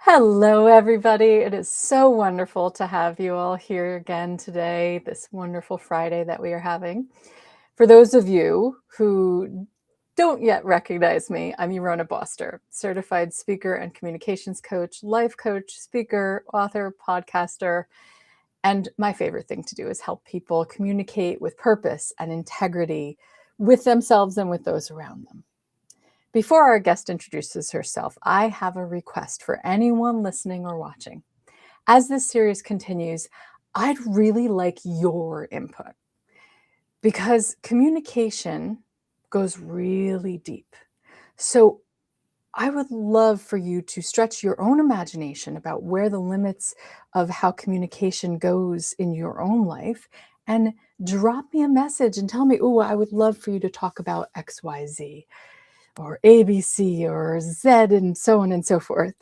Hello, everybody. It is so wonderful to have you all here again today, this wonderful Friday that we are having. For those of you who don't yet recognize me, I'm Yorona Boster, certified speaker and communications coach, life coach, speaker, author, podcaster. And my favorite thing to do is help people communicate with purpose and integrity with themselves and with those around them. Before our guest introduces herself, I have a request for anyone listening or watching. As this series continues, I'd really like your input because communication goes really deep. So I would love for you to stretch your own imagination about where the limits of how communication goes in your own life and drop me a message and tell me, oh, I would love for you to talk about XYZ or ABC or Z and so on and so forth.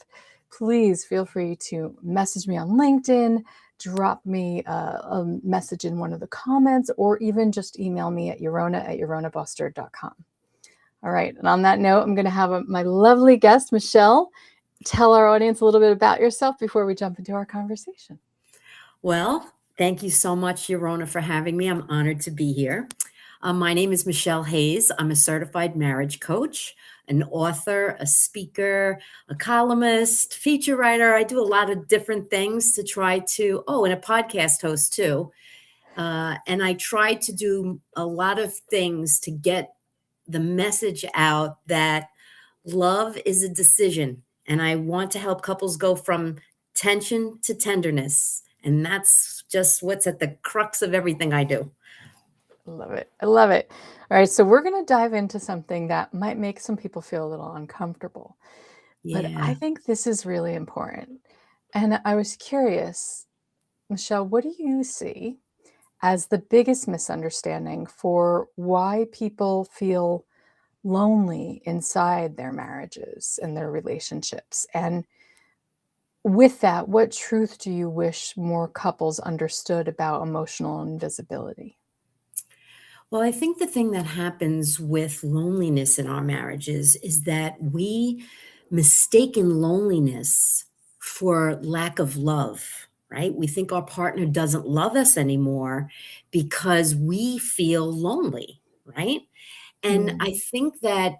Please feel free to message me on LinkedIn, drop me a message in one of the comments, or even just email me at yorona@yoronaboster.com. All right, and on that note, I'm going to have my lovely guest, Michelle, tell our audience a little bit about yourself before we jump into our conversation. Well, thank you so much, Yorona, for having me. I'm honored to be here. My name is Michelle Hayes. I'm a certified marriage coach, an author, a speaker, a columnist, feature writer. I do a lot of different things to try to, and a podcast host too. And I try to do a lot of things to get the message out that love is a decision. And I want to help couples go from tension to tenderness. And that's just what's at the crux of everything I do. Love it. I love it. All right, so we're going to dive into something that might make some people feel a little uncomfortable. But Yeah. I think this is really important. And I was curious, Michelle, what do you see as the biggest misunderstanding for why people feel lonely inside their marriages and their relationships? And with that, what truth do you wish more couples understood about emotional invisibility? Well, I think the thing that happens with loneliness in our marriages is that we mistaken loneliness for lack of love, right? We think our partner doesn't love us anymore because we feel lonely, right? And I think that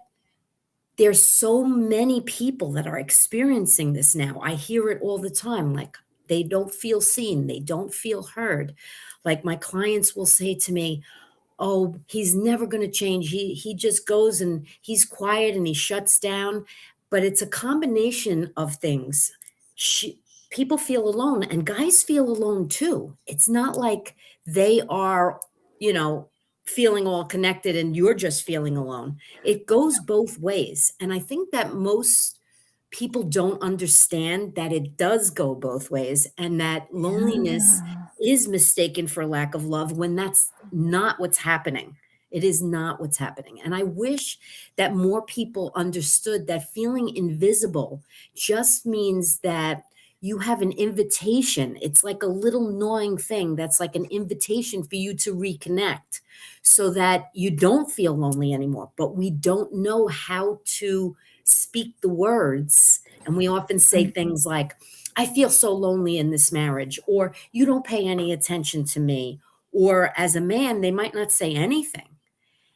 there's so many people that are experiencing this now. I hear it all the time. Like they don't feel seen, they don't feel heard. Like my clients will say to me, "Oh, he's never going to change. He just goes and he's quiet and he shuts down." But it's a combination of things. People feel alone and guys feel alone too. It's not like they are, you know, feeling all connected and you're just feeling alone. It goes both ways. And I think that most people don't understand that it does go both ways and that loneliness Yeah. is mistaken for lack of love when that's not what's happening. It is not what's happening. And I wish that more people understood that feeling invisible just means that you have an invitation. It's like a little gnawing thing that's like an invitation for you to reconnect so that you don't feel lonely anymore. But we don't know how to speak the words. And we often say things like, "I feel so lonely in this marriage," or "You don't pay any attention to me." Or as a man, they might not say anything.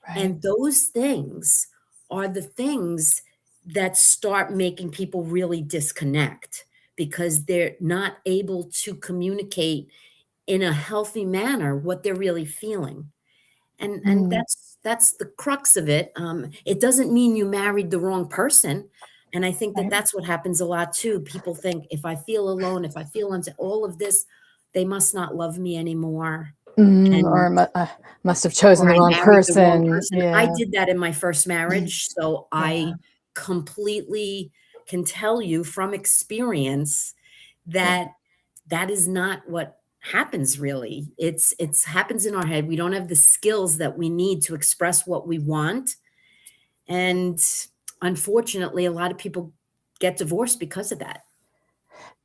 Right. And those things are the things that start making people really disconnect because they're not able to communicate in a healthy manner what they're really feeling. And Mm, that's the crux of it. It doesn't mean you married the wrong person. And I think that right. that's what happens a lot too. People think if I feel alone, if I feel all of this, they must not love me anymore. And Or must have chosen or the I wrong married the wrong person. person. I Yeah. did that in my first marriage, so Yeah. I completely can tell you from experience Yeah. that that is not what happens really. It's happens in our head. We don't have the skills that we need to express what we want, and unfortunately, a lot of people get divorced because of that.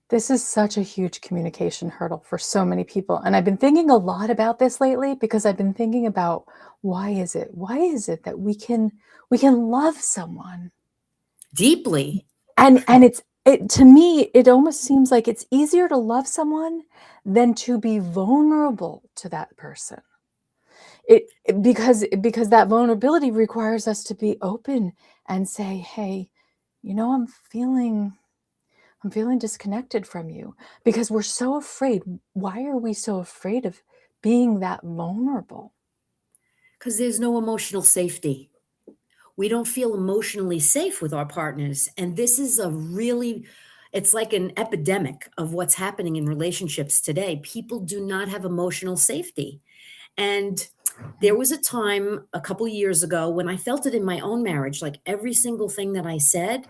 This is such a huge communication hurdle for so many people. And I've been thinking a lot about this lately because I've been thinking about why is it? Why is it that we can love someone Deeply. and to me, it almost seems like it's easier to love someone than to be vulnerable to that person. Because that vulnerability requires us to be open and say, "Hey, I'm feeling disconnected from you," because we're so afraid. Why are we so afraid of being that vulnerable? Because there's no emotional safety. We don't feel emotionally safe with our partners. And this is a really, it's like an epidemic of what's happening in relationships today. People do not have emotional safety. And there was a time a couple years ago when I felt it in my own marriage, like every single thing that I said,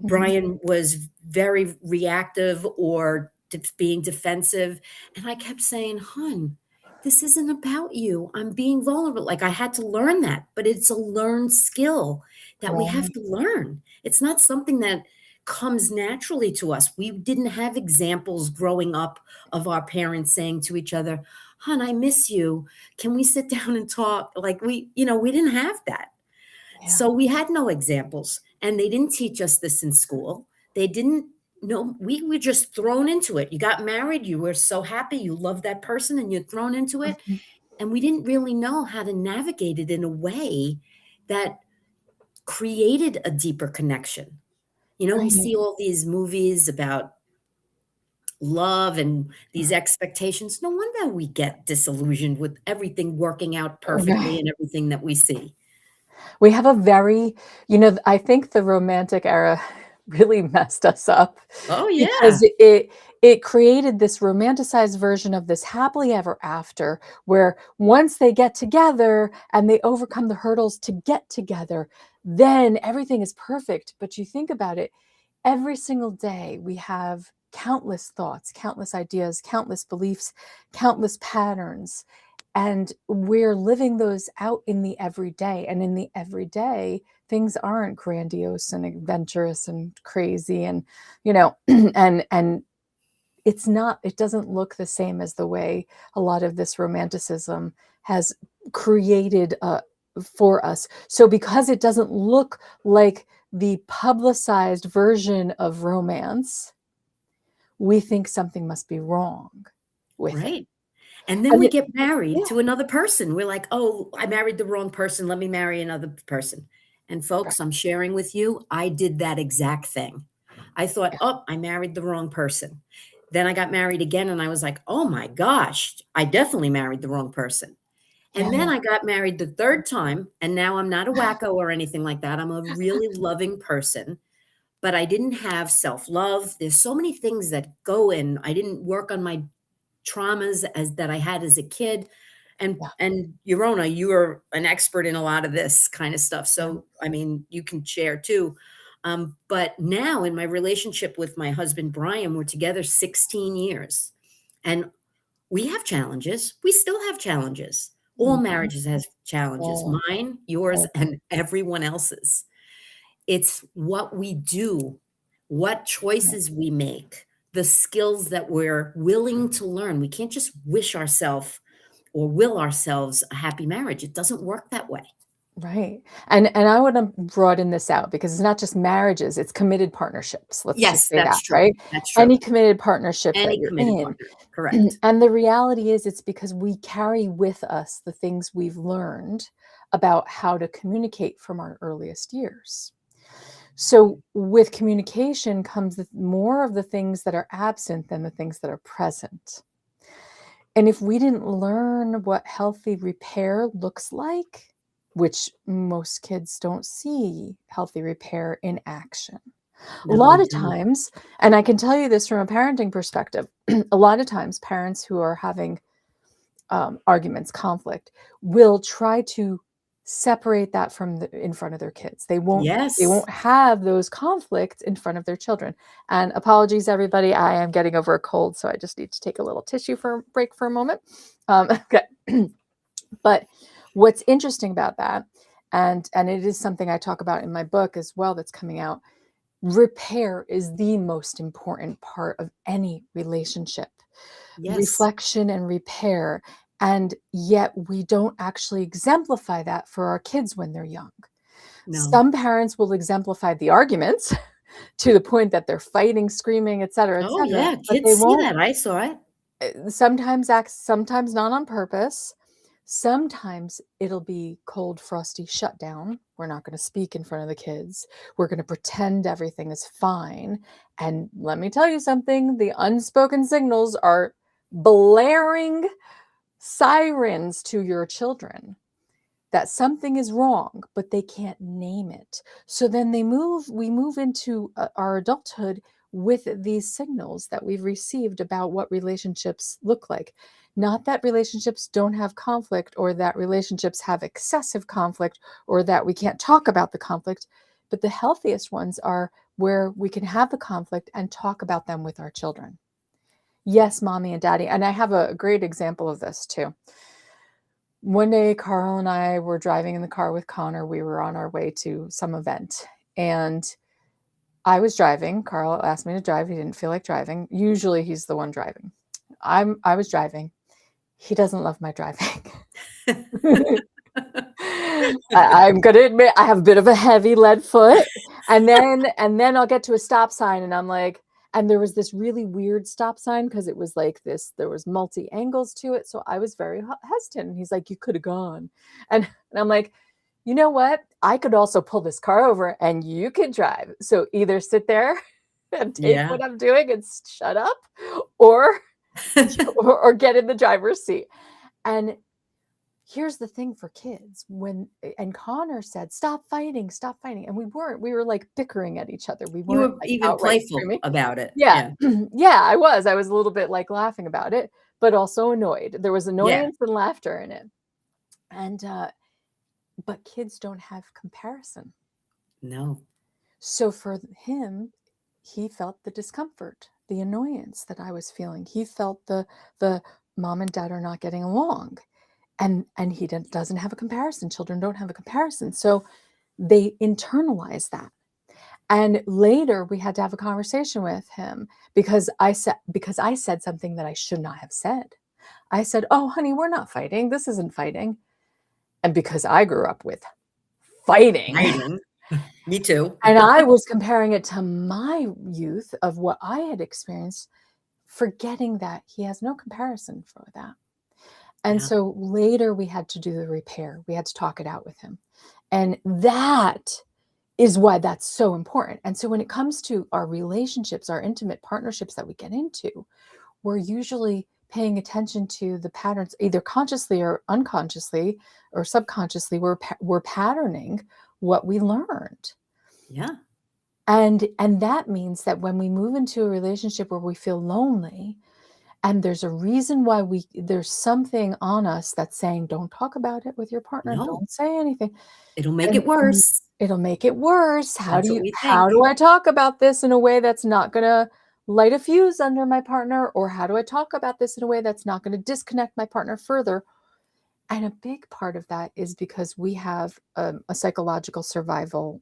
Mhm. Brian was very reactive or being defensive. And I kept saying, "Hun, this isn't about you. I'm being vulnerable." Like I had to learn that, but it's a learned skill that we have Right. to learn. It's not something that comes naturally to us. We didn't have examples growing up of our parents saying to each other, "Hun, I miss you. Can we sit down and talk?" Like we didn't have that. Yeah. So we had no examples, and they didn't teach us this in school. They didn't know, we were just thrown into it. You got married, you were so happy, you love that person, and you're thrown into it. Mhm. And we didn't really know how to navigate it in a way that created a deeper connection. We Right. see all these movies about love and these expectations. No wonder we get disillusioned with everything working out perfectly Right. and everything that we see. We have a very I think the romantic era really messed us up Oh, because yeah. it created this romanticized version of this happily ever after, where once they get together and they overcome the hurdles to get together, then everything is perfect. But you think about it, every single day we have countless thoughts, countless ideas, countless beliefs, countless patterns, and we're living those out in the everyday. And in the everyday, things aren't grandiose and adventurous and crazy and and it doesn't look the same as the way a lot of this romanticism has created for us. So because it doesn't look like the publicized version of romance, we think something must be wrong with it. Right. And then And we get married yeah, to another person. We're like, "Oh, I married the wrong person. Let me marry another person." And right, folks, I'm sharing with you, I did that exact thing. I thought, yeah, "Oh, I married the wrong person." Then I got married again and I was like, "Oh my gosh, I definitely married the wrong person." yeah, And then I got married the 3rd time, and now I'm not a wacko or anything like that. I'm a really loving person, but I didn't have self-love. There's so many things that go in. I didn't work on my traumas as that I had as a kid. And Yorona, you are an expert in a lot of this kind of stuff. yeah, So I mean, you can share too. But now in my relationship with my husband Brian, we're together 16 years. And we have challenges. We still have challenges. All mhm, marriages has challenges. all, Mine, yours, all, and everyone else's. It's what we do, what right. choices we make, the skills that we're willing to learn. We can't just wish ourselves or will ourselves a happy marriage. It doesn't work that way. Right. And I wanna broaden this out because it's not just marriages, it's committed partnerships. Let's just Yes, say that's that, true. right? That's true. Any committed partnership that Any you're committed in. partner. Correct. And the reality is it's because we carry with us the things we've learned about how to communicate from our earliest years. So with communication comes more of the things that are absent than the things that are present. And if we didn't learn what healthy repair looks like, which most kids don't see healthy repair in action. A No, lot they of don't. times, and I can tell you this from a parenting perspective, a lot of times parents who are having arguments, conflict, will try to separate that from in front of their kids. They Yes. won't have those conflicts in front of their children. And apologies, everybody, I am getting over a cold, so I just need to take a little tissue for break for a moment. Okay. But what's interesting about that, and it is something I talk about in my book as well that's coming out, repair is the most important part of any relationship. Yes. Reflection and repair, and yet we don't actually exemplify that for our kids when they're young. No. Some parents will exemplify the arguments, to the point that they're fighting, screaming, et Oh, cetera, yeah, but they kids see won't that, I saw it. sometimes act, sometimes not on purpose. Sometimes it'll be cold, frosty shutdown. We're not going to speak in front of the kids. We're going to pretend everything is fine. And let me tell you something, the unspoken signals are blaring sirens to your children that something is wrong, but they can't name it. So then we move into our adulthood with these signals that we've received about what relationships look like. Not that relationships don't have conflict or that relationships have excessive conflict or that we can't talk about the conflict, but the healthiest ones are where we can have the conflict and talk about them with our children. Yes, mommy and daddy. And I have a great example of this too. One day, Carl and I were driving in the car with Connor. We were on our way to some event, and I was driving. Carl asked me to drive. He didn't feel like driving. Usually, he's the one driving. I was driving. He doesn't love my driving. I'm gonna admit I have a bit of a heavy lead foot, and then I'll get to a stop sign, and I'm like, and there was this really weird stop sign because it was like this. There was multi angles to it, so I was very hesitant. And he's like, "You could have gone," and I'm like, "You know what? I could also pull this car over, and you could drive. So either sit there and take Yeah. what I'm doing and shut up, or or get in the driver's seat." And here's the thing for kids when and Connor said, "Stop fighting, stop fighting." And we weren't. We were like bickering at each other. We You weren't were like even outright playful screaming. about it. Yeah. Yeah. Yeah, I was. I was a little bit like laughing about it, but also annoyed. There was Yeah. annoyance and laughter in it. And but kids don't have comparison. No. So for him, he felt the discomfort, the annoyance that I was feeling. He felt the mom and dad are not getting along. And he doesn't have a comparison. Children don't have a comparison. So they internalize that. And later we had to have a conversation with him because I said something that I should not have said. I said, "Oh, honey, we're not fighting. This isn't fighting." And because I grew up with fighting, Writing. Me too. and I was comparing it to my youth of what I had experienced, forgetting that he has no comparison for that. And Yeah. so later we had to do the repair. We had to talk it out with him. And that is why that's so important. And so when it comes to our relationships, our intimate partnerships that we get into, we're usually paying attention to the patterns, either consciously or unconsciously or subconsciously. We're patterning what we learned. Yeah. And that means that when we move into a relationship where we feel lonely, and there's a reason why there's something on us that's saying, "Don't talk about it with your partner, No. don't say anything." It'll make And it worse. it'll make it worse. That's what we How think. do I talk about this in a way that's not gonna light a fuse under my partner? Or how do I talk about this in a way that's not gonna disconnect my partner further? And a big part of that is because we have a psychological survival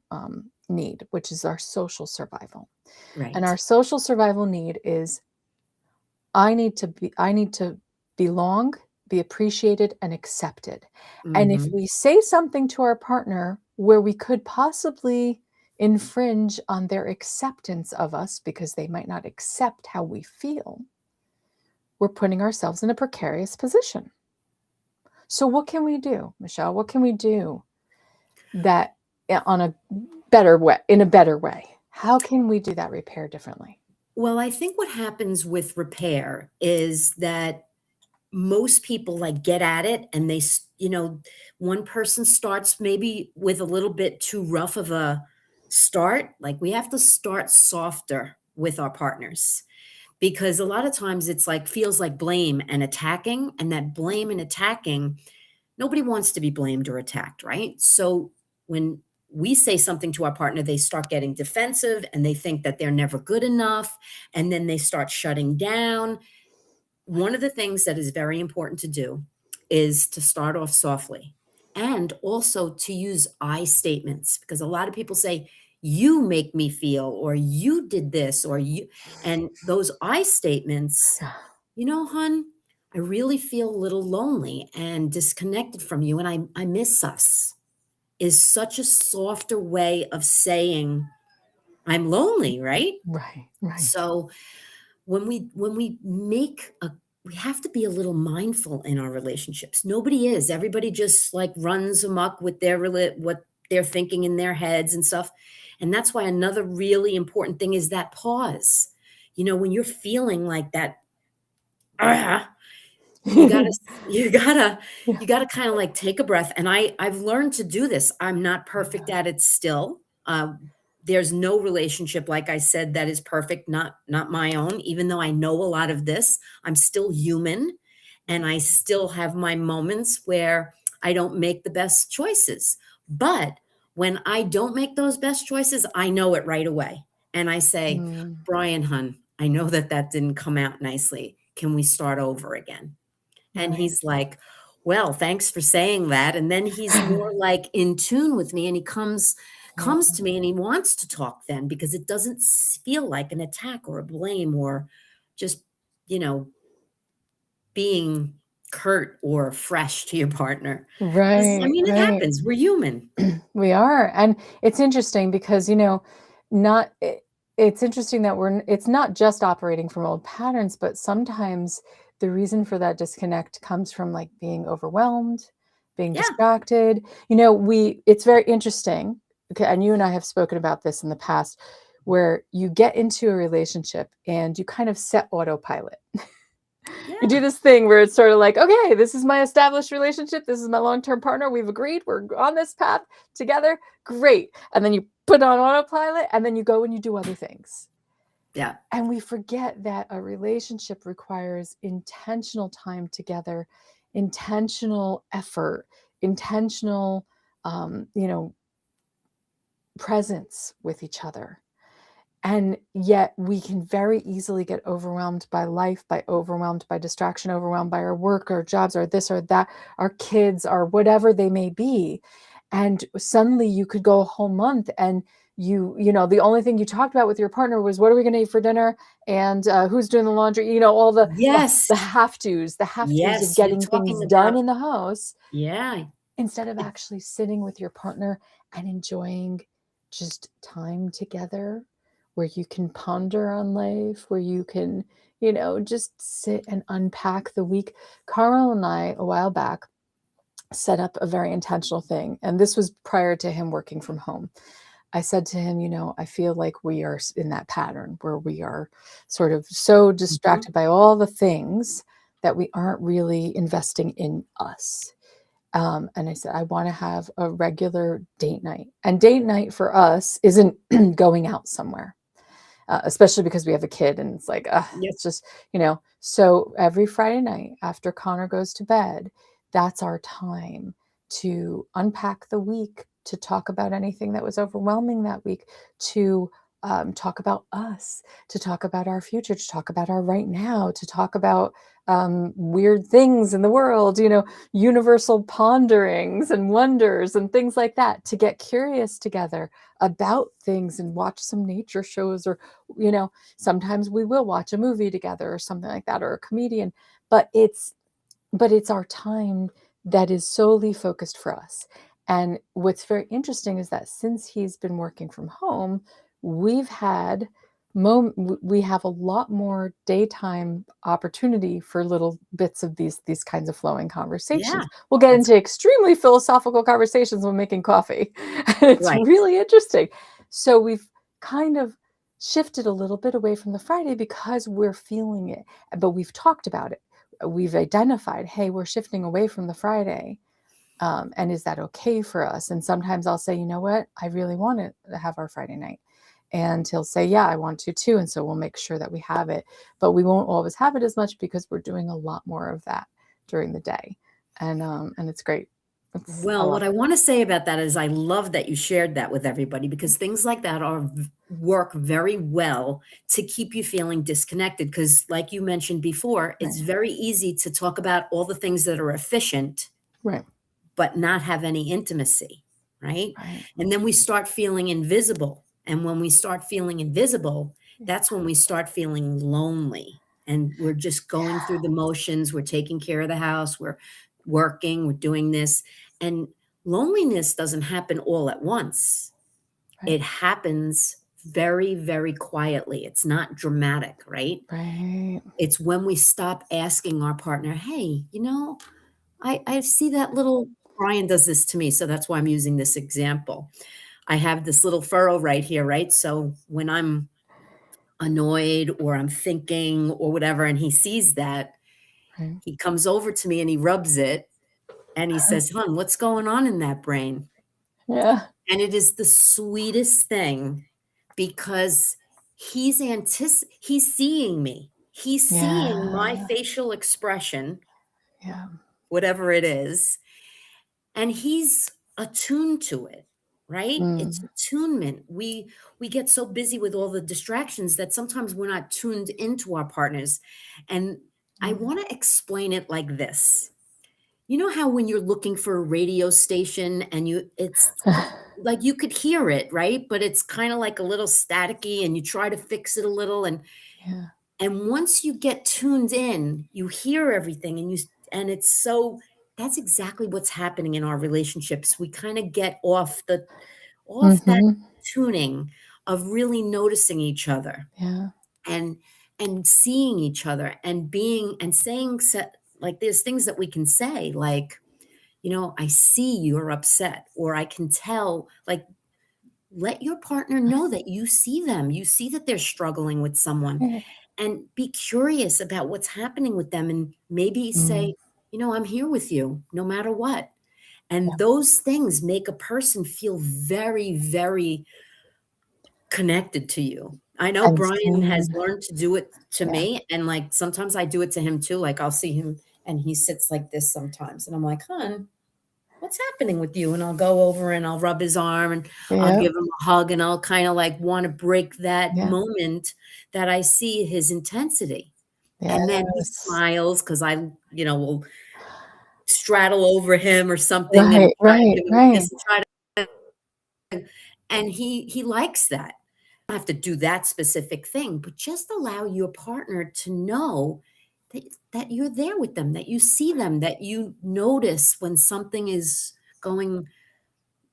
need, which is our social survival. And Right. our social survival need is I need to belong, be appreciated, and accepted. And if Mhm. we say something to our partner where we could possibly infringe on their acceptance of us because they might not accept how we feel, we're putting ourselves in a precarious position. So what can we do, Michelle? What can we do that on a better way, in a better way? How can we do that repair differently? Well, I think what happens with repair is that most people like get at it and one person starts maybe with a little bit too rough of a start. Like we have to start softer with our partners because a lot of times it's like feels like blame and attacking, and that blame and attacking, nobody wants to be blamed or attacked, right? So when we say something to our partner, they start getting defensive and they think that they're never good enough, and then they start shutting down. One of the things that is very important to do is to start off softly and also to use I statements, because a lot of people say, "You make me feel," or "You did this," or "You," and those I statements, "Hun, I really feel a little lonely and disconnected from you, and I miss us," is such a softer way of saying, I'm lonely, right? Right, right. So when we make a we have to be a little mindful in our relationships. Nobody is. Everybody just like runs amok with what they're thinking in their heads and stuff. And that's why another really important thing is that pause. When you're feeling like that, "Ah," you gotta you gotta Yeah, you gotta kind of like take a breath. And I've learned to do this. I'm not perfect yeah. at it still. There's no relationship, like I said, that is perfect, not my own. Even though I know a lot of this, I'm still human, and I still have my moments where I don't make the best choices. But when I don't make those best choices, I know it right away. And I say, Mm, "Brian, hun, I know that that didn't come out nicely. Can we start over again?" And right. he's like, "Well, thanks for saying that." And then he's more like in tune with me, and he Yeah. comes to me and he wants to talk then, because it doesn't feel like an attack or a blame or just, you know, being curt or fresh to your partner. Because I Right, mean, it right. happens. We're human. We are, and it's interesting because, not it's interesting that it's not just operating from old patterns, but sometimes the reason for that disconnect comes from, like, being overwhelmed, being Yeah. distracted. It's very interesting, okay, and you and I have spoken about this in the past, where you get into a relationship and you kind of set autopilot. You do Yeah. this thing where it's sort of like, okay, this is my established relationship. This is my long-term partner. We've agreed. We're on this path together. Great. And then you put on autopilot and then you go and you do other things. Yeah. And we forget that a relationship requires intentional time together, intentional effort, intentional, um, you know, presence with each other. And yet we can very easily get overwhelmed by life, by overwhelmed by distraction, overwhelmed by our work, our jobs, or this or that, our kids, or whatever they may be. And suddenly you could go a whole month and the only thing you talked about with your partner was what are we going to eat for dinner and who's doing the laundry, all Yes. the have to's of Yes. You're getting things talking done about, in the house yeah. instead of actually sitting with your partner and enjoying just time together where you can ponder on life, where you can, just sit and unpack the week. Carl and I, a while back, set up a very intentional thing. And this was prior to him working from home. I said to him, I feel like we are in that pattern where we are sort of so Mhm. distracted by all the things that we aren't really investing in us. And I said, I want to have a regular date night. And date night for us isn't going out somewhere, especially because we have a kid and it's like, Yep. it's just, So every Friday night after Connor goes to bed, that's our time to unpack the week, to talk about anything that was overwhelming that week, to talk about us, to talk about our future, to talk about our right now, to talk about weird things in the world, universal ponderings and wonders and things like that, to get curious together about things and watch some nature shows or sometimes we will watch a movie together or something like that or a comedian, but it's our time that is solely focused for us. And what's very interesting is that since he's been working from home, we've had we have a lot more daytime opportunity for little bits of these kinds of flowing Yeah. conversations. We'll get That's into extremely philosophical conversations when making coffee. And it's right. really interesting. So we've kind of shifted a little bit away from the Friday because we're feeling it, but we've talked about it. We've identified, hey, we're shifting away from the Friday. And is that okay for us? And sometimes I'll say, you know what, I really want to have our Friday night. And he'll say, yeah, I want to too. And so we'll make sure that we have it, but we won't always have it as much because we're doing a lot more of that during the day. And it's great. I Well, love what I it. want to say about that is I love that you shared that with everybody, because things like that work very well to keep you feeling disconnected. Because, like you mentioned before, it's Right. very easy to talk about all the things that are efficient, Right. but not have any intimacy, right? Right. And then we start feeling invisible. And when we start feeling invisible, Yeah. that's when we start feeling lonely. And we're just going through the motions. We're taking care of the house. We're working. We're doing this. And loneliness doesn't happen all at once. Right. It happens very, very quietly. It's not dramatic, right? Right. It's when we stop asking our partner, "Hey, I see that little" Brian does this to me, so that's why I'm using this example. I have this little furrow right here, right? So when I'm annoyed or I'm thinking or whatever, and he sees that, Right. he comes over to me and he rubs it and he says, "Hon, what's going on in that brain?" Yeah. And it is the sweetest thing because he's seeing me. He's seeing my Yeah. facial expression, Yeah. whatever it is, and he's attuned to it, right? It's Mm. attunement. We get so busy with all the distractions that sometimes we're not tuned into our partners. And I Mm. want to explain it like this. You know how when you're looking for a radio station and it's like you could hear it, right? But it's kind of like a little staticky and you try to fix it a little Yeah. and once you get tuned in, you hear everything and it's so that's exactly what's happening in our relationships. We kind of get off that Mhm. tuning of really noticing each other Yeah. and and seeing each other and being and saying like there's things that we can say like I see you're upset, or I can tell, like, let your partner know that you see them. You see that they're struggling with someone Right. and be curious about what's happening with them and maybe Mm. say, I'm here with you no matter what. Yeah. And those things make a person feel very, very connected to you. I know And Brian has seen. learned to do it to Yeah. me, and, like, sometimes I do it to him too, like, I'll see him and he sits like this sometimes, and I'm like, "Hon, what's happening with you?" And I'll go over and I'll rub his arm and I'll Yep. give him a hug and I'll kinda, like, wanna break that Yeah. moment that I see his intensity. And then he Yes. smiles because will straddle over him or something and Right, try and right, give him a right. kiss and try to and he likes that. You don't have to do that specific thing, but just allow your partner to know that you're there with them, that you see them, that you notice when something is going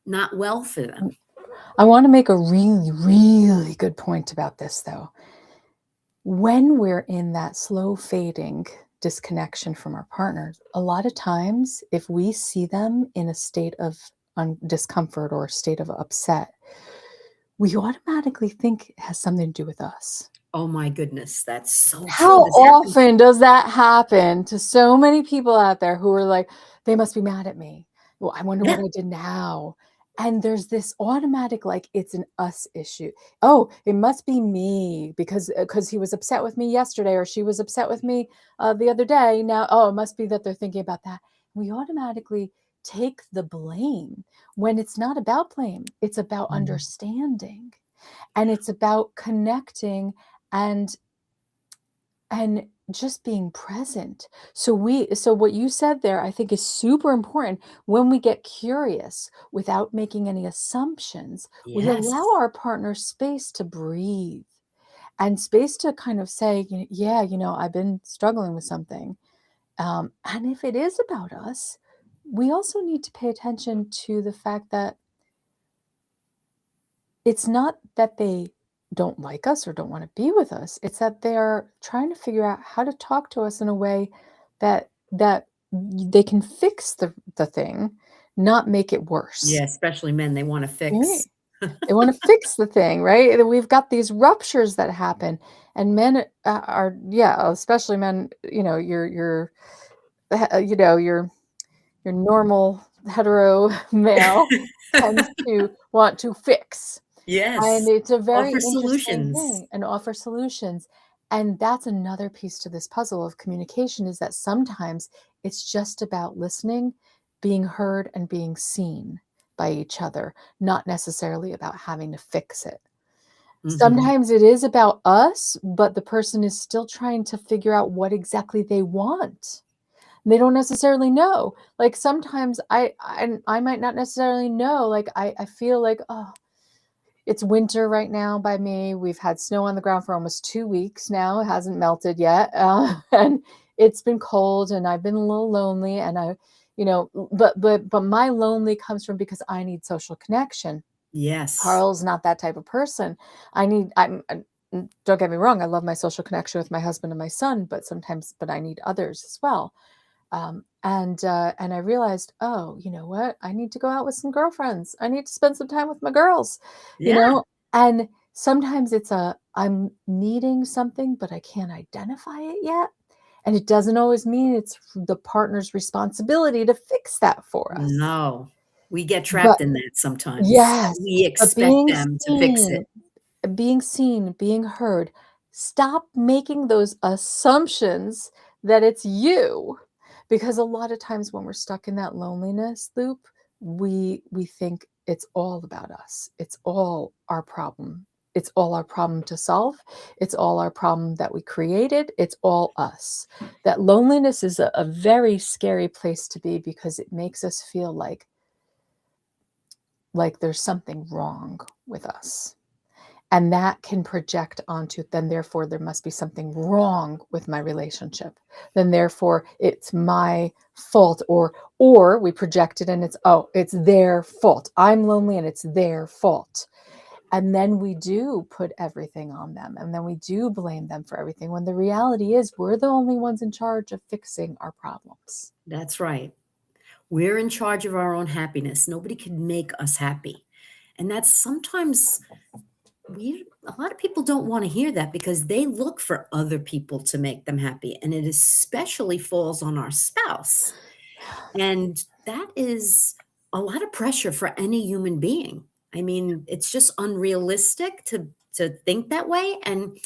not well for them. I wanna make a really, really good point about this, though. When we're in that slow fading disconnection from our partners, a lot of times, if we see them in a state of discomfort or a state of upset, we automatically think it has something to do with us. Oh my goodness, that's so true. How This happens. often does that happen to so many people out there who are like, "They must be mad at me. Well, I wonder what Yeah, I did now." And there's this automatic, like, it's an us issue. "Oh, it must be me because he was upset with me yesterday or she was upset with me, the other day. Now, oh, it must be that they're thinking about that." We automatically take the blame when it's not about blame. It's about mhm, understanding, and it's about connecting and just being present. So what you said there, I think is super important. When we get curious without making any assumptions, we allow yes. our partner space to breathe and space to kind of say, yeah, I've been struggling with something. And if it is about us, we also need to pay attention to the fact that it's not that they don't like us or don't wanna be with us, it's that they're trying to figure out how to talk to us in a way that they can fix the thing, not make it worse. Yeah, especially men, they wanna Right. fix. They wanna fix the thing, right? And we've got these ruptures that happen, and men, are yeah, especially men, your normal hetero male tends to want to fix. And Yes, it's a very offer interesting solutions. thing and offer solutions. And that's another piece to this puzzle of communication is that sometimes it's just about listening, being heard, and being seen by each other, not necessarily about having to fix it. Mhm. Sometimes it is about us, but the person is still trying to figure out what exactly they want. They don't necessarily know. Like sometimes I might not necessarily know. Like I feel like, oh, it's winter right now by me. We've had snow on the ground for almost 2 weeks now. It hasn't melted yet, and it's been cold, and I've been a little lonely, and but my lonely comes from because I need social connection. Yes. Carl's not that type of person. Don't get me wrong, I love my social connection with my husband and my son, but I need others as well. And I realized, oh, you know what? I need to go out with some girlfriends. I need to spend some time with my girls, you Yeah. know? And sometimes I'm needing something, but I can't identify it yet. And it doesn't always mean it's the partner's responsibility to fix that for us. No. We get But trapped in that sometimes. yes, We but expect them to fix it. being seen, being heard, stop making those assumptions that it's you. Because a lot of times when we're stuck in that loneliness loop, we think it's all about us. It's all our problem. It's all our problem to solve. It's all our problem that we created. It's all us. That loneliness is a very scary place to be because it makes us feel like there's something wrong with us. And that can project onto, then therefore there must be something wrong with my relationship. Then therefore it's my fault, or we project it and it's their fault. I'm lonely and it's their fault. And then we do put everything on them, and then we do blame them for everything, when the reality is we're the only ones in charge of fixing our problems. That's right. We're in charge of our own happiness. Nobody can make us happy. And that's sometimes a lot of people don't want to hear that because they look for other people to make them happy. And it especially falls on our spouse. And that is a lot of pressure for any human being. I mean, it's just unrealistic to think that way. And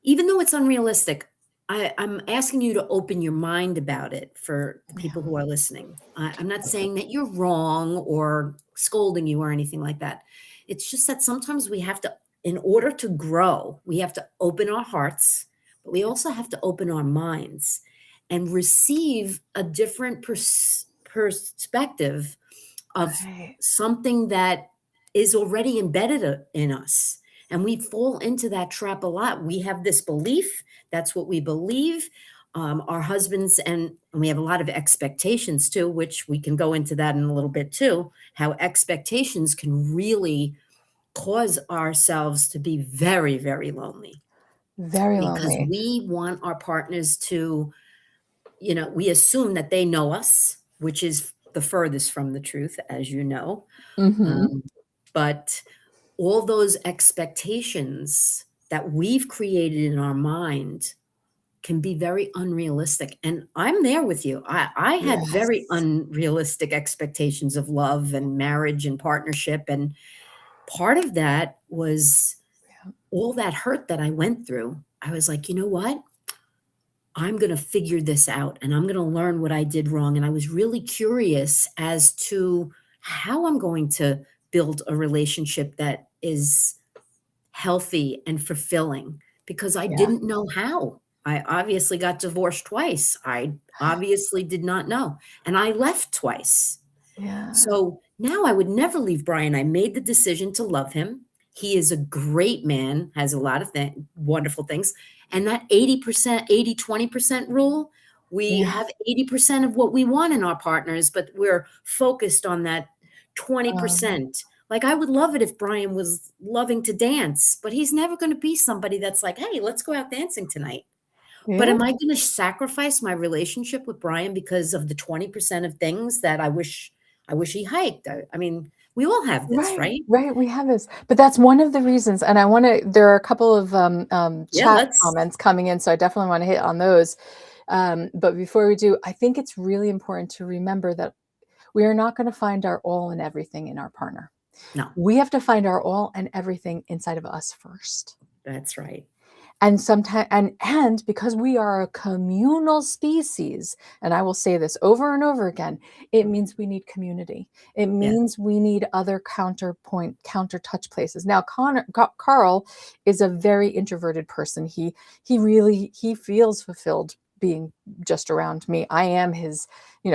even though it's unrealistic, I'm asking you to open your mind about it for the Yeah. people who are listening. I'm not saying that you're wrong or scolding you or anything like that. It's just that sometimes we have to, in order to grow, we have to open our hearts, but we also have to open our minds and receive a different perspective of Right. something that is already embedded in us. And we fall into that trap a lot. We have this belief, that's what we believe. Our husbands, and we have a lot of expectations too, which we can go into that in a little bit too, how expectations can really cause ourselves to be very, very lonely Very because lonely. we want our partners to, we assume that they know us, which is the furthest from the truth, as you know. Hmm. Um, but all those expectations that we've created in our mind can be very unrealistic. And I'm there with you. I had very Yes. unrealistic expectations of love and marriage and partnership. And part of that was Yeah. all that hurt that I went through. I was like, you know what? I'm going to figure this out and I'm going to learn what I did wrong. And I was really curious as to how I'm going to build a relationship that is healthy and fulfilling because I Yeah. didn't know how. I obviously got divorced twice. I obviously did not know. And I left twice. Yeah. So now I would never leave Brian. I made the decision to love him. He is a great man, has a lot of wonderful things. And that 80%, 80, 20% rule, we Yeah. have 80% of what we want in our partners, but we're focused on that Um, 20%. Like I would love it if Brian was loving to dance, but he's never going to be somebody that's like, hey, let's go out dancing tonight. But yeah. am I gonna sacrifice my relationship with Brian because of the 20% of things that I wish he hiked? I mean, we all have this, Right, right? right, we have this, but that's one of the reasons, and there are a couple of, Yeah, chat let's comments coming in, so I definitely wanna hit on those, but before we do, I think it's really important to remember that we are not gonna find our all and everything in our partner. no, We have to find our all and everything inside of us first. that's right. And sometimes, and because we are a communal species, and I will say this over and over again, it means we need community. It Yeah, means we need other counter touch places. Now Carl is a very introverted person. He feels fulfilled being just around me. I am his,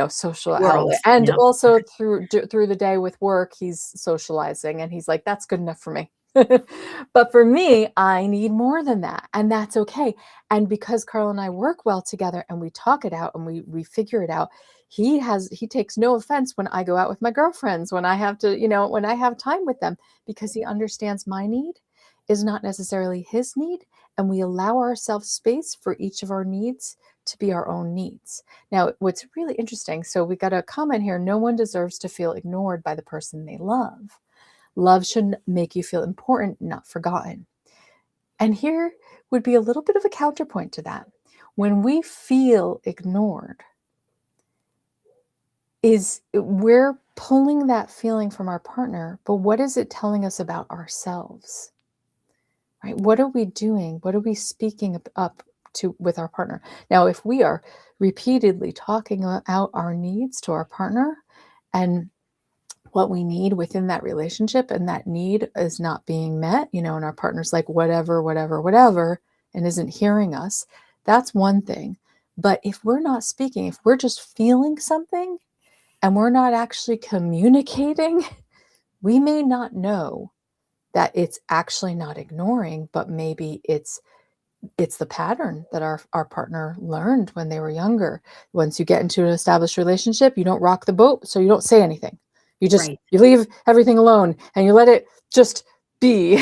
social world. outlet. And Yep. also through the day with work, he's socializing, and he's like, that's good enough for me. But for me, I need more than that, and that's okay. And because Carl and I work well together and we talk it out and we figure it out, he takes no offense when I go out with my girlfriends, when I have to, when I have time with them, because he understands my need is not necessarily his need, and we allow ourselves space for each of our needs to be our own needs. Now, what's really interesting, so we got a comment here, no one deserves to feel ignored by the person they love. Love should make you feel important, not forgotten. And here would be a little bit of a counterpoint to that. When we feel ignored, we're pulling that feeling from our partner, but what is it telling us about ourselves? Right? What are we doing? What are we speaking up to with our partner? Now, if we are repeatedly talking out our needs to our partner and what we need within that relationship, and that need is not being met, and our partner's like, whatever, whatever, whatever, and isn't hearing us, that's one thing. But if we're not speaking, if we're just feeling something and we're not actually communicating, we may not know that it's actually not ignoring, but maybe it's the pattern that our partner learned when they were younger. Once you get into an established relationship, you don't rock the boat, so you don't say anything. Right. You leave everything alone and you let it just be.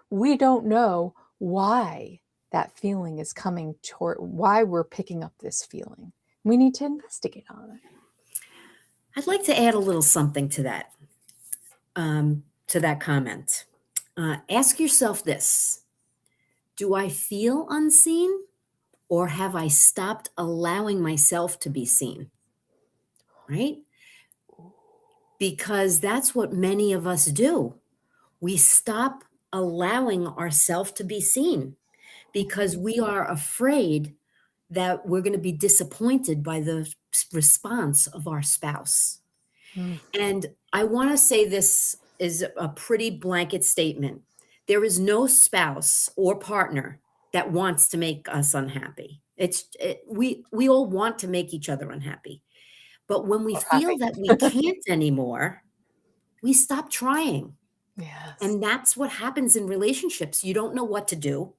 We don't know why that feeling is coming toward, why we're picking up this feeling. We need to investigate on it. I'd like to add a little something to that comment. Ask yourself this: do I feel unseen, or have I stopped allowing myself to be seen? Right? Because that's what many of us do. We stop allowing ourselves to be seen because we are afraid that we're going to be disappointed by the response of our spouse. Mm. And I want to say this is a pretty blanket statement. There is no spouse or partner that wants to make us unhappy. We all want to make each other unhappy. But when we Or feel happy. that we can't anymore, we stop trying. Yes. And that's what happens in relationships. You don't know what to do,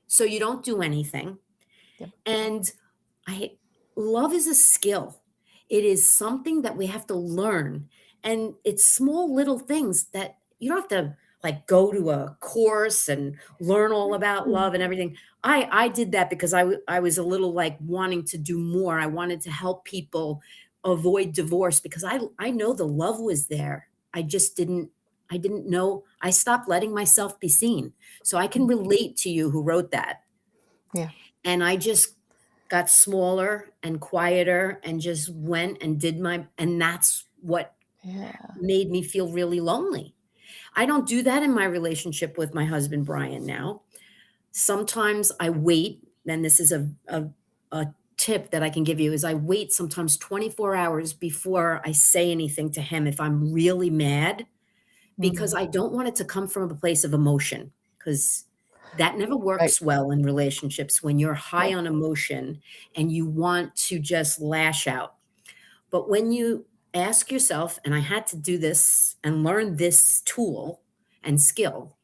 so you don't do anything. Yep. And I love is a skill. It is something that we have to learn. And it's small little things that you don't have to like go to a course and learn all about Mm. love and everything. I did that because I was a little like wanting to do more. I wanted to help people avoid divorce because I know the love was there. I didn't know. I stopped letting myself be seen. So I can relate to you who wrote that. Yeah. And I just got smaller and quieter and just went and and that's what Yeah. made me feel really lonely. I don't do that in my relationship with my husband, Brian, now. Sometimes I wait, and this is a tip that I can give you is I wait sometimes 24 hours before I say anything to him if I'm really mad, because Mm. I don't want it to come from a place of emotion, because that never Right. works well in relationships when you're high Yep. on emotion and you want to just lash out. But when you ask yourself, and I had to do this and learn this tool and skill,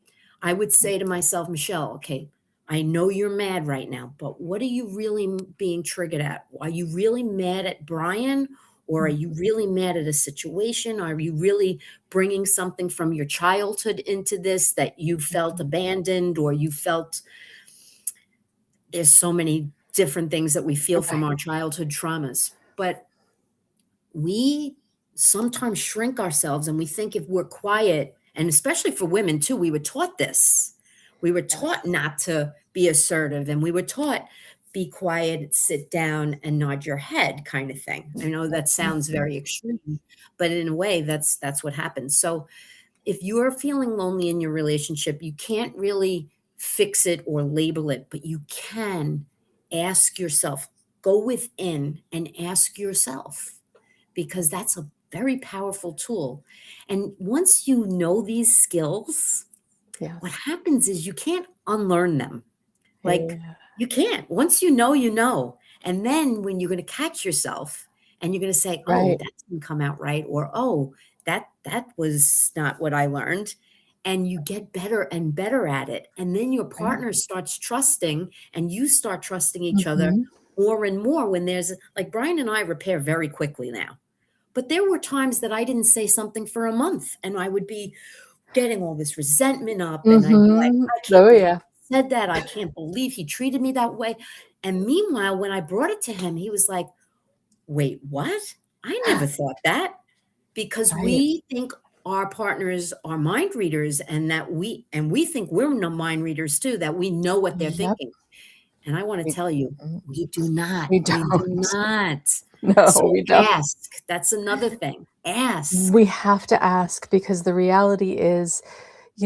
I would say to myself, Michelle, okay, I know you're mad right now, but what are you really being triggered at? Are you really mad at Brian? Or are Mm. you really mad at a situation? Are you really bringing something from your childhood into this that you felt Mhm. abandoned, or you felt there's so many different things that we feel from Right. our childhood traumas. But we sometimes shrink ourselves and we think if we're quiet, and especially for women too, we were taught this. We were taught Yes. not to be assertive, and we were taught be quiet, sit down and nod your head kind of thing. I know that sounds Mhm. very extreme, but in a way that's what happens. So if you're feeling lonely in your relationship, you can't really fix it or label it, but you can ask yourself, go within and ask yourself, because that's a very powerful tool. And once you know these skills, what Yes. happens is you can't unlearn them. Like Yeah. you can't. Once you know, you know. And then when you're going to catch yourself and you're going to say, "Oh, Right. that didn't come out right," or "Oh, that was not what I learned." and you get better and better at it. And then your Right. partner starts trusting, and you start trusting each other Mhm. more and more when there's like Brian and I repair very quickly now. But there were times that I didn't say something for a month and I would be getting all this resentment up and I'd be like, Mhm. I can't Oh, believe yeah. he said that. I can't believe he treated me that way. And meanwhile, when I brought it to him, he was like, wait, what? I never thought that, because Right. we think our partners are mind readers and that we think we're no mind readers too, that we know what they're Yep. thinking. And I want to We tell you, mhm. we do not. We We do don't. not. No, So we don't. ask. That's another thing. Ask. We have to ask because the reality is,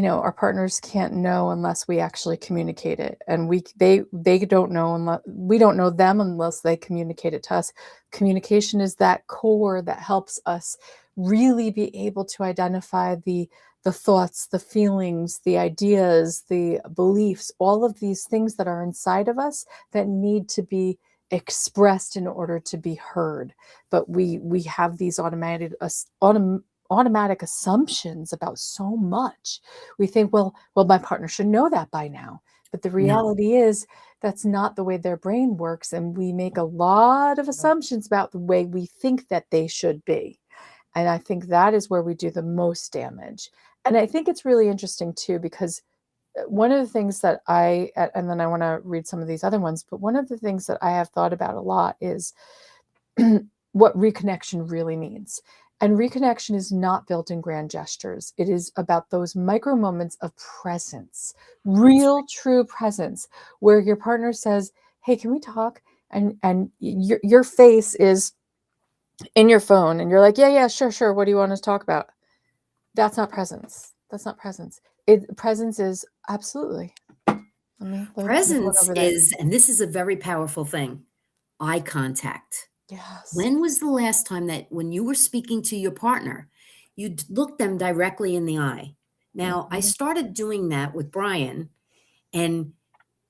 our partners can't know unless we actually communicate it, and they don't know unless we don't know them unless they communicate it to us. Communication is that core that helps us really be able to identify the thoughts, the feelings, the ideas, the beliefs, all of these things that are inside of us that need to be expressed in order to be heard. But we have these automatic assumptions about so much. We think, well, my partner should know that by now. But the No. reality is that's not the way their brain works. And we make a lot of assumptions about the way we think that they should be. And I think that is where we do the most damage. And I think it's really interesting too, because one of the things that and then I want to read some of these other ones, but one of the things that I have thought about a lot is what reconnection really means. And reconnection is not built in grand gestures. It is about those micro moments of presence, That's real, true presence, where your partner says, "Hey, can we talk?" And your face is in your phone, and you're like, "Yeah, yeah, sure, sure. What do you want to talk about?" That's not presence. That's not presence. Presence is absolutely. Let me put the phone presence over there. is, and this is a very powerful thing, eye contact. Yes. When was the last time that when you were speaking to your partner, you looked them directly in the eye? Now, I Mhm. started doing that with Brian, and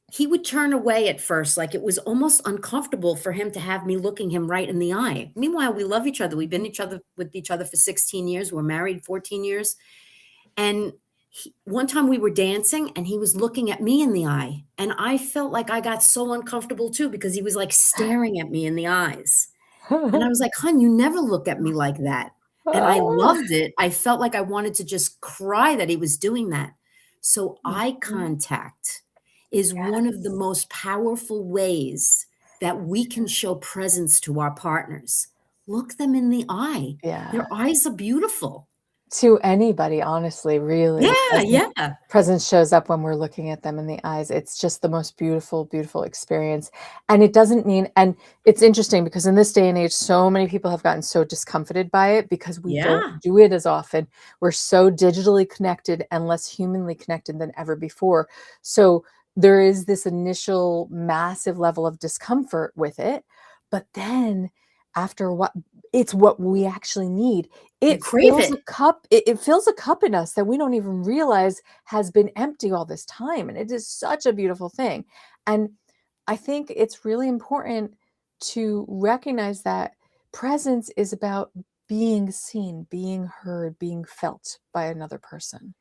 he would turn away at first, like it was almost uncomfortable for him to have me looking him right in the eye. Meanwhile, we love each other. We've been with each other for 16 years. We're married 14 years. And one time we were dancing and he was looking at me in the eye. And I felt like I got so uncomfortable too because he was like staring at me in the eyes. And I was like, "Hon, you never look at me like that." And I loved it. I felt like I wanted to just cry that he was doing that. So eye Mhm. contact is one of the Yes. most powerful ways that we can show presence to our partners. Look them in the eye. Yeah. Their eyes are beautiful. To anybody, honestly, really, Yeah, yeah. presence shows up when we're looking at them in the eyes. It's just the most beautiful, beautiful experience, and it doesn't mean and it's interesting because in this day and age, so many people have gotten so discomfited by it because we don't Yeah. do it as often. We're so digitally connected and less humanly connected than ever before. So, there is this initial massive level of discomfort with it, but then after what it's what we actually need. You It crave fills it. a cup it fills a cup in us that we don't even realize has been empty all this time, and it is such a beautiful thing, and I think it's really important to recognize that presence is about being seen, being heard, being felt by another person,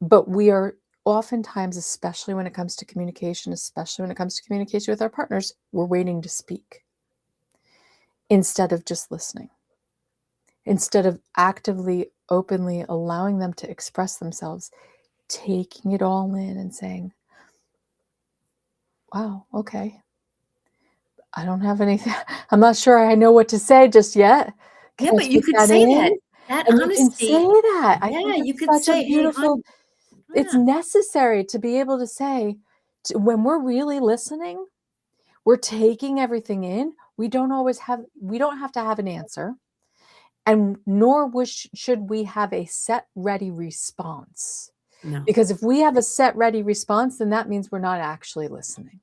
but we are oftentimes, especially when it comes to communication, especially when it comes to communication with our partners, we're waiting to speak instead of just listening. Instead of actively, openly allowing them to express themselves, taking it all in and saying, "Wow, okay. I don't have anything I'm not sure I know what to say just yet. Yeah, Can I but you take could that say that. in?" That And you can say honesty. that. I Yeah, think you it's could such a say, "Hey, beautiful hon." it's Yeah. necessary to be able to say when we're really listening, we're taking everything in. We don't have to have an answer, and nor should we have a set ready response. No. Because if we have a set ready response, then that means we're not actually listening.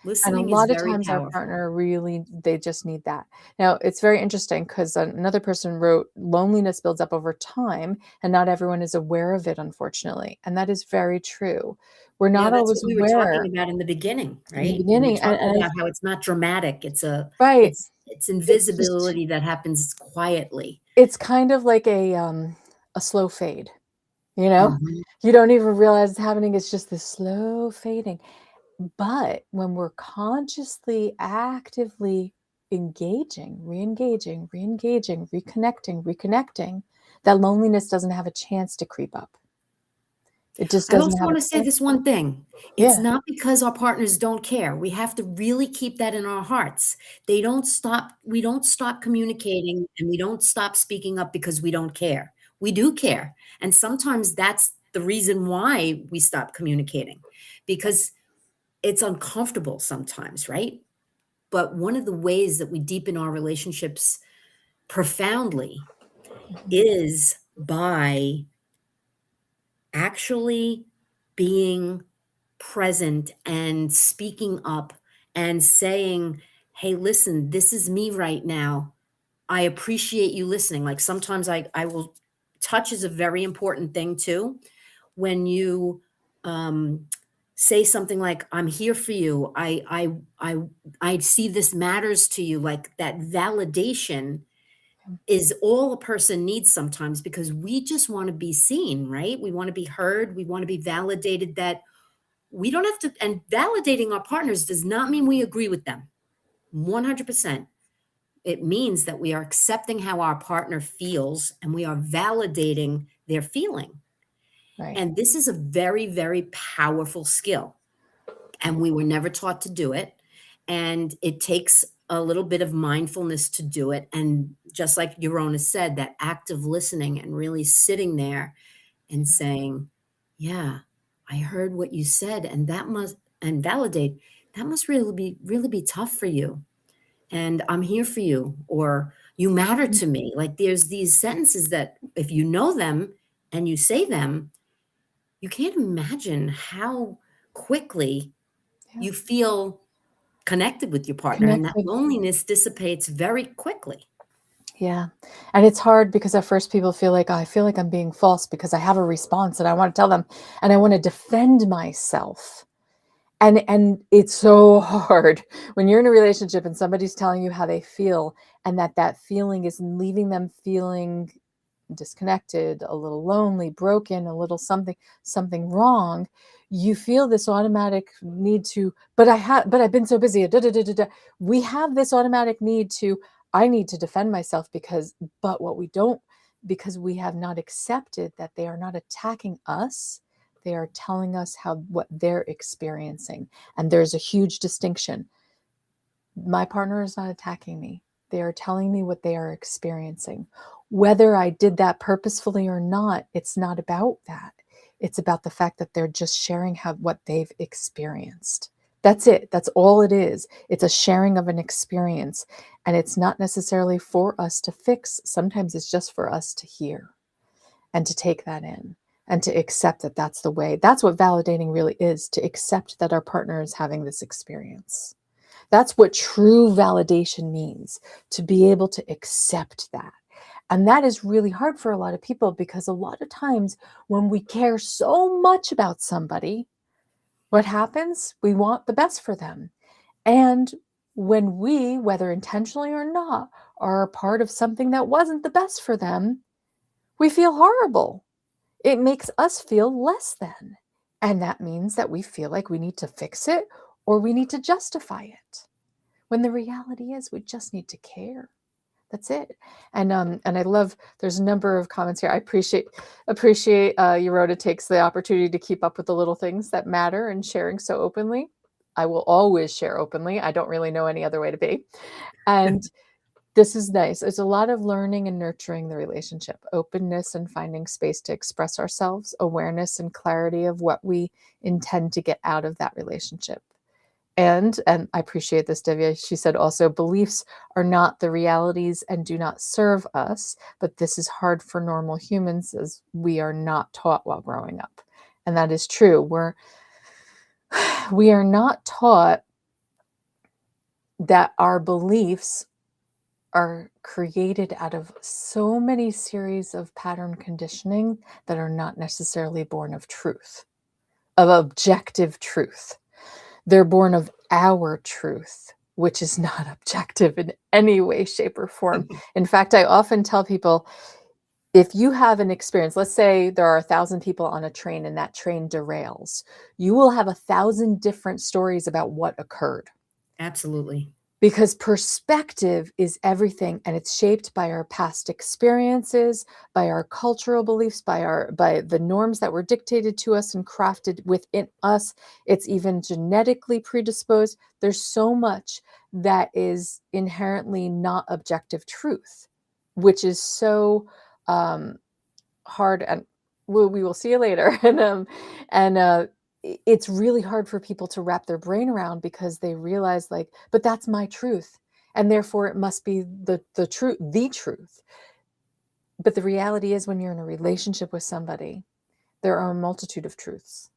And a Listening is lot of very times our powerful. partner really they just need that. Now, it's very interesting because another person wrote, "Loneliness builds up over time, and not everyone is aware of it, unfortunately." And that is very true. We're Yeah, not that's always what we were talking aware about in the beginning, in the right? We were beginning, talking and I about how it's not dramatic. It's a right. it's It's just invisibility that happens quietly. it's kind of like a slow fade. You know, Mhm. you don't even realize it's happening. It's just this slow fading. But when we're consciously, actively engaging, re-engaging, re-engaging, reconnecting, reconnecting, that loneliness doesn't have a chance to creep up. It just I doesn't also have a wanna say chance. this one thing. It's Yeah. not because our partners don't care. We have to really keep that in our hearts. We don't stop communicating, and we don't stop speaking up because we don't care. We do care, and sometimes that's the reason why we stop communicating, because it's uncomfortable sometimes, right? But one of the ways that we deepen our relationships profoundly Mhm. is by actually being present and speaking up and saying, "Hey, listen, this is me right now. I appreciate you listening." Like sometimes I will touch is a very important thing too. When you um say something like, "I'm here for you. I see this matters to you." Like that validation is all a person needs sometimes, because we just want to be seen, right? We want to be heard. We want to be validated that we don't have to, and validating our partners does not mean we agree with them 100%. It means that we are accepting how our partner feels and we are validating their feeling. Right. And this is a very, very powerful skill. And we were never taught to do it. And it takes a little bit of mindfulness to do it. And just like Yorona said, that active listening and really sitting there and saying, "Yeah, I heard what you said, and that must," and validate, "That must really be tough for you, and I'm here for you," or "You matter Mhm. to me." Like, there's these sentences that if you know them and you say them, you can't imagine how quickly Yeah. you feel connected with your partner, and that Connected. loneliness dissipates very quickly. Yeah. And it's hard because at first people feel like, "Oh, I feel like I'm being false because I have a response and I want to tell them and I want to defend myself." And it's so hard when you're in a relationship and somebody's telling you how they feel and that feeling is leaving them feeling disconnected, a little lonely, broken, a little something wrong. You feel this automatic need to, but I've been so busy. Da, da, da, da, da. We have this automatic need to, I need to defend myself because, but what we don't, because we have not accepted that they are not attacking us, they are telling us how what they're experiencing. And there's a huge distinction. My partner is not attacking me. They are telling me what they are experiencing. Whether I did that purposefully or not, it's not about that. It's about the fact that they're just sharing how what they've experienced. That's it. That's all it is. It's a sharing of an experience. And it's not necessarily for us to fix. Sometimes it's just for us to hear and to take that in and to accept that that's the way. That's what validating really is, to accept that our partner is having this experience. That's what true validation means, to be able to accept that. And that is really hard for a lot of people because a lot of times when we care so much about somebody, what happens? We want the best for them. And when we, whether intentionally or not, are a part of something that wasn't the best for them, we feel horrible. It makes us feel less than. And that means that we feel like we need to fix it or we need to justify it. When the reality is we just need to care. That's it. And I love, there's a number of comments here. I appreciate Yorota takes the opportunity to keep up with the little things that matter and sharing so openly. I will always share openly. I don't really know any other way to be. And this is nice. There's a lot of learning and nurturing the relationship, openness and finding space to express ourselves, awareness and clarity of what we intend to get out of that relationship. And I appreciate this, Divya. She said also, beliefs are not the realities and do not serve us, but this is hard for normal humans as we are not taught while growing up. And that is true. We are not taught that our beliefs are created out of so many series of pattern conditioning that are not necessarily born of truth, of objective truth. They're born of our truth, which is not objective in any way, shape, or form. In fact, I often tell people if you have an experience, let's say there are 1,000 people on a train and that train derails, you will have 1,000 different stories about what occurred. Absolutely. Because perspective is everything, and it's shaped by our past experiences, by our cultural beliefs, by the norms that were dictated to us and crafted within us. It's even genetically predisposed. There's so much that is inherently not objective truth, which is so hard, and we will see you later. And it's really hard for people to wrap their brain around, because they realize, like, but that's my truth, and therefore it must be the truth. But the reality is, when you're in a relationship with somebody, there are a multitude of truths.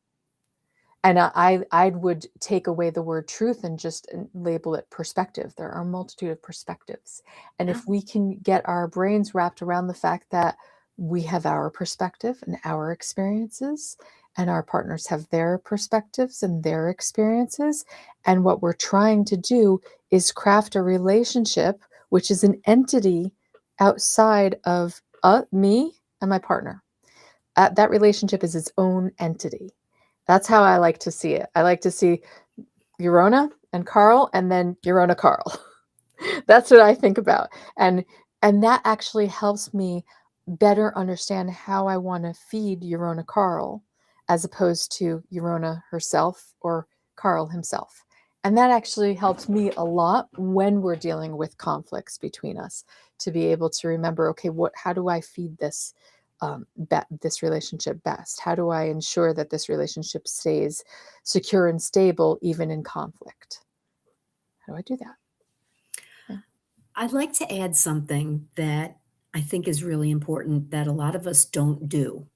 And I would take away the word truth and just label it perspective. There are a multitude of perspectives. And Yeah. if we can get our brains wrapped around the fact that we have our perspective and our experiences, and our partners have their perspectives and their experiences, and what we're trying to do is craft a relationship which is an entity outside of me and my partner. That relationship is its own entity. That's how I like to see it. I like to see Eurona and Carl, and then Eurona Carl. That's what I think about. And that actually helps me better understand how I want to feed Eurona Carl, as opposed to Eurona herself or Carl himself. And that actually helps me a lot when we're dealing with conflicts between us, to be able to remember, okay, how do I feed this relationship best? How do I ensure that this relationship stays secure and stable even in conflict? How do I do that? Yeah. I'd like to add something that I think is really important that a lot of us don't do.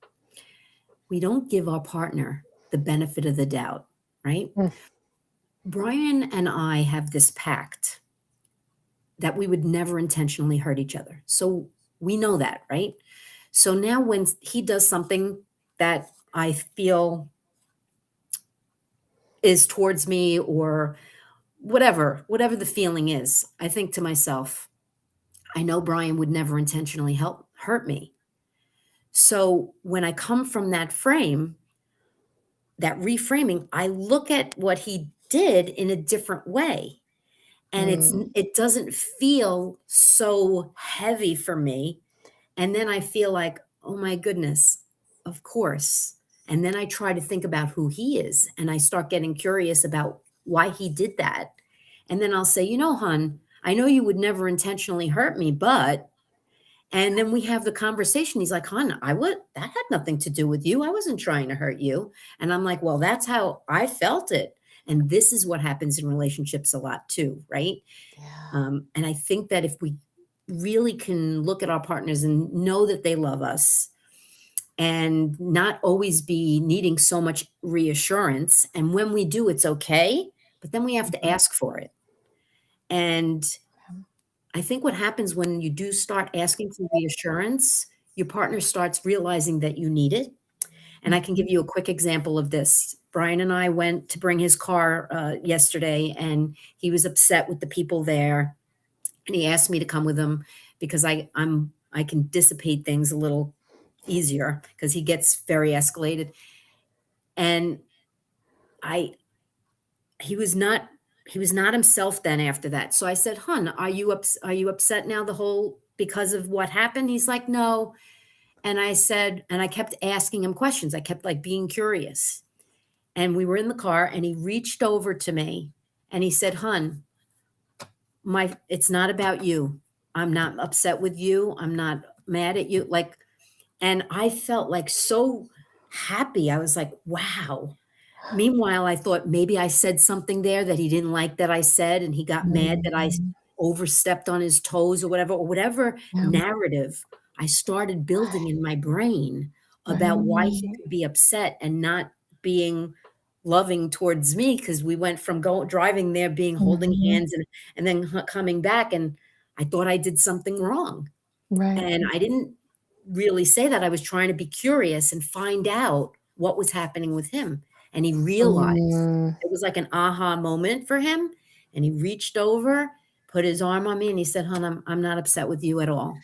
We don't give our partner the benefit of the doubt, right? Mm. Brian and I have this pact that we would never intentionally hurt each other. So we know that, right? So now when he does something that I feel is towards me, or whatever the feeling is, I think to myself, I know Brian would never intentionally help hurt me. So when I come from that frame, that reframing, I look at what he did in a different way. And Mm. it doesn't feel so heavy for me. And then I feel like, oh my goodness, of course. And then I try to think about who he is, and I start getting curious about why he did that. And then I'll say, hon, I know you would never intentionally hurt me, but, and then we have the conversation. He's like, hon, that had nothing to do with you. I wasn't trying to hurt you. And I'm like, well, that's how I felt it. And this is what happens in relationships a lot too, right? Yeah. And I think that if we really can look at our partners and know that they love us, and not always be needing so much reassurance. And when we do, it's okay, but then we have to Mhm. ask for it. And I think what happens when you do start asking for reassurance, your partner starts realizing that you need it. And I can Mhm. give you a quick example of this. Brian and I went to bring his car yesterday, and he was upset with the people there. And he asked me to come with him because I can dissipate things a little easier, because he gets very escalated. And I he was not he was not himself then after that. So I said, "Hun, are you upset now the whole because of what happened?" He's like, "No." And I said, and I kept asking him questions. I kept like being curious. And we were in the car, and he reached over to me and he said, "Hun, it's not about you. I'm not upset with you. I'm not mad at you." Like, and I felt like so happy. I was like, "Wow." Meanwhile, I thought maybe I said something there that he didn't like that I said, and he got mad that I Mhm. overstepped on his toes, or whatever Yeah. narrative I started building in my brain about why he Right. could be upset and not being loving towards me, because we went from driving there, being holding Mhm. hands, and then coming back, and I thought I did something wrong. Right. And I didn't really say that. I was trying to be curious and find out what was happening with him. And he realized, Mm. it was like an aha moment for him. And he reached over, put his arm on me, and he said, "Hon, I'm not upset with you at all."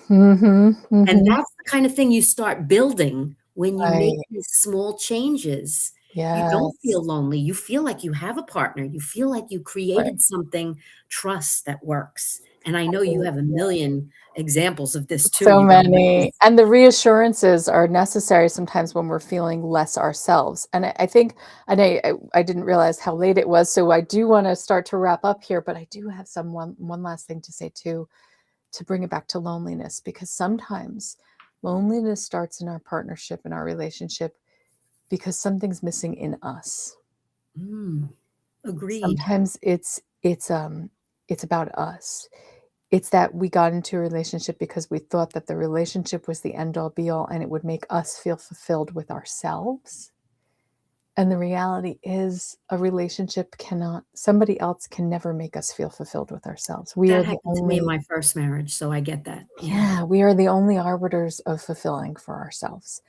Mhm, And mhm. that's the kind of thing you start building when you make Right. these small changes. You don't Yes. feel lonely. You feel like you have a partner. You feel like you Right. created something, trust that works. And I know you Oh, have a yeah. million examples of this too. So You got many. And the reassurances are necessary sometimes when we're feeling less ourselves. And I think, and I didn't realize how late it was, so I do want to start to wrap up here, but I do have one last thing to say too, to bring it back to loneliness, because sometimes loneliness starts in our partnership, in our relationship, because something's missing in us. Mm, agreed. Sometimes it's about us. It's that we got into a relationship because we thought that the relationship was the end all be all and it would make us feel fulfilled with ourselves. And the reality is a relationship cannot, somebody else can never make us feel fulfilled with ourselves. We That are the happened to me in only, my first marriage, so I get that. Yeah. yeah, we are the only arbiters of fulfilling for ourselves.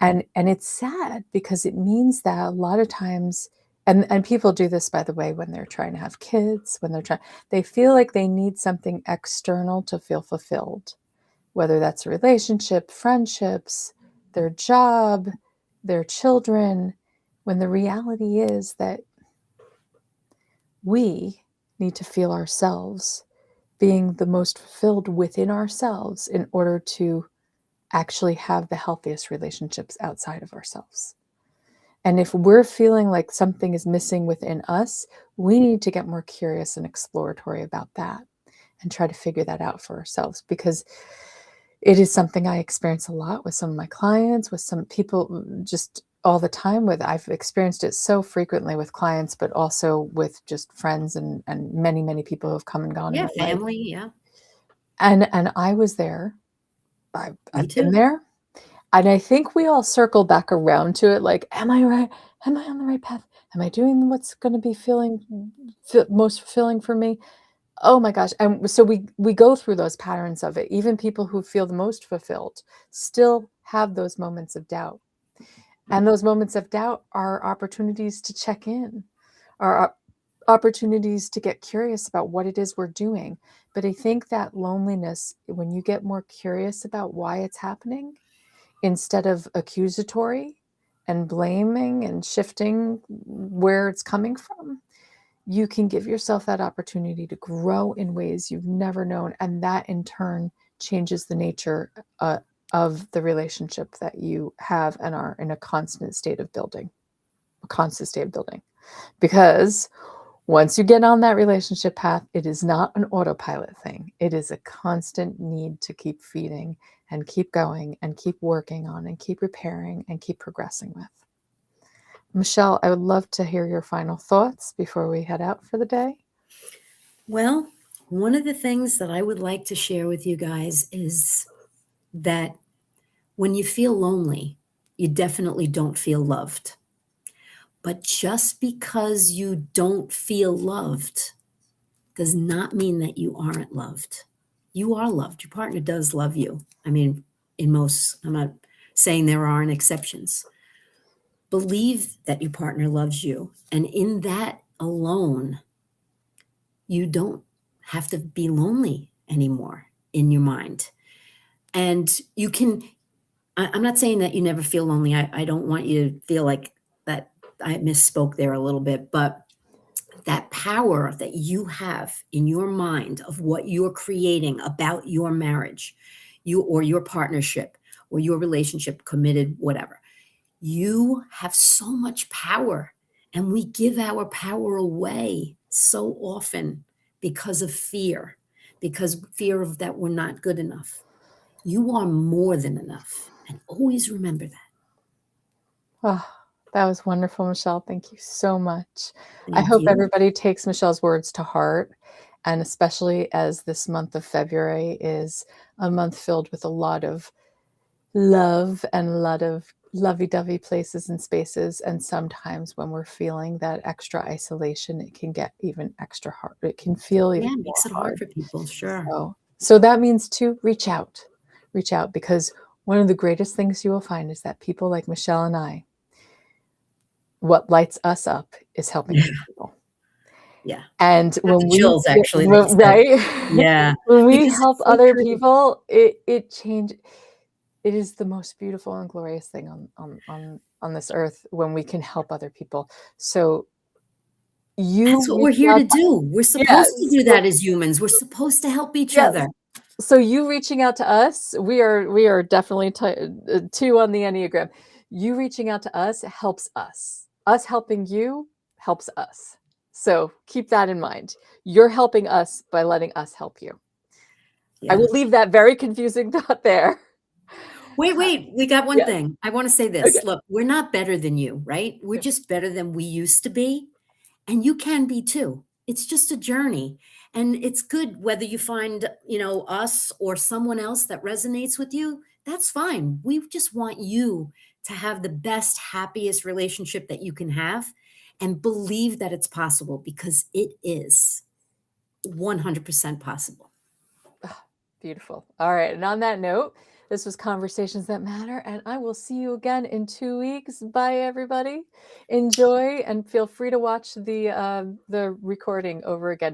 And it's sad because it means that a lot of times, and people do this, by the way, when they're trying to have kids, when they're trying, they feel like they need something external to feel fulfilled, whether that's a relationship, friendships, their job, their children, when the reality is that we need to feel ourselves being the most fulfilled within ourselves in order to actually have the healthiest relationships outside of ourselves. And if we're feeling like something is missing within us, we need to get more curious and exploratory about that and try to figure that out for ourselves, because it is something I experience a lot with some of my clients, with some people just all the time with. I've experienced it so frequently with clients, but also with just friends and many, many people who have come and gone in Yeah, my life. family, yeah. And I was there. Me I've been too. there. And I think we all circle back around to it like, am I right? Am I on the right path? Am I doing what's going to be most fulfilling for me? Oh my gosh. And so we go through those patterns of it. Even people who feel the most fulfilled still have those moments of doubt. And those moments of doubt are opportunities to check in, are opportunities to get curious about what it is we're doing. But I think that loneliness, when you get more curious about why it's happening, instead of accusatory and blaming and shifting where it's coming from, you can give yourself that opportunity to grow in ways you've never known. And that in turn changes the nature of the relationship that you have and are in a constant state of building, a constant state of building. Because once you get on that relationship path, it is not an autopilot thing. It is a constant need to keep feeding and keep going and keep working on and keep repairing and keep progressing with. Michelle, I would love to hear your final thoughts before we head out for the day. Well, one of the things that I would like to share with you guys is that when you feel lonely, you definitely don't feel loved. But just because you don't feel loved does not mean that you aren't loved. You are loved. Your partner does love you. I mean, in most, I'm not saying there aren't exceptions. Believe that your partner loves you. And in that alone, you don't have to be lonely anymore in your mind. And you can, I'm not saying that you never feel lonely. I don't want you to feel like that I misspoke there a little bit, but that power that you have in your mind of what you're creating about your marriage, you or your partnership or your relationship, committed, whatever, you have so much power. And we give our power away so often because of fear, because fear of that we're not good enough. You are more than enough. And always remember that. Oh, that was wonderful, Michelle. Thank you so much. I Thank hope you. everybody takes Michelle's words to heart, and especially as this month of February is a month filled with a lot of love and a lot of lovey-dovey places and spaces. And sometimes when we're feeling that extra isolation, it can get even extra hard. It can feel even Yeah, it more makes it hard hard. for people. Sure. So that means to reach out, because one of the greatest things you will find is that people like Michelle and I, what lights us up is helping other people. Yeah. And Got when the we chills actually that you said. right? Yeah, When we because help it's so other true. people, it is the most beautiful and glorious thing on this earth when we can help other people. So you That's what we're reaching here out to do. We're supposed to yes. do that as humans. We're supposed to help each Yes. other. So you reaching out to us, we are definitely 2 on the Enneagram. You reaching out to us helps us. Us helping you helps us. So keep that in mind. You're helping us by letting us help you. I Yeah. will leave that very confusing thought there. Wait, we got one Yes. thing. I wanna say Okay. this. Look, we're not better than you, right? We're Yeah. just better than we used to be, and you can be too. It's just a journey, and it's good whether you find, us or someone else that resonates with you, that's fine. We just want you to have the best, happiest relationship that you can have and believe that it's possible because it is 100% possible. Beautiful. All right. And on that note, this was Conversations That Matter, and I will see you again in 2 weeks. Bye, everybody. Enjoy and feel free to watch the recording over again if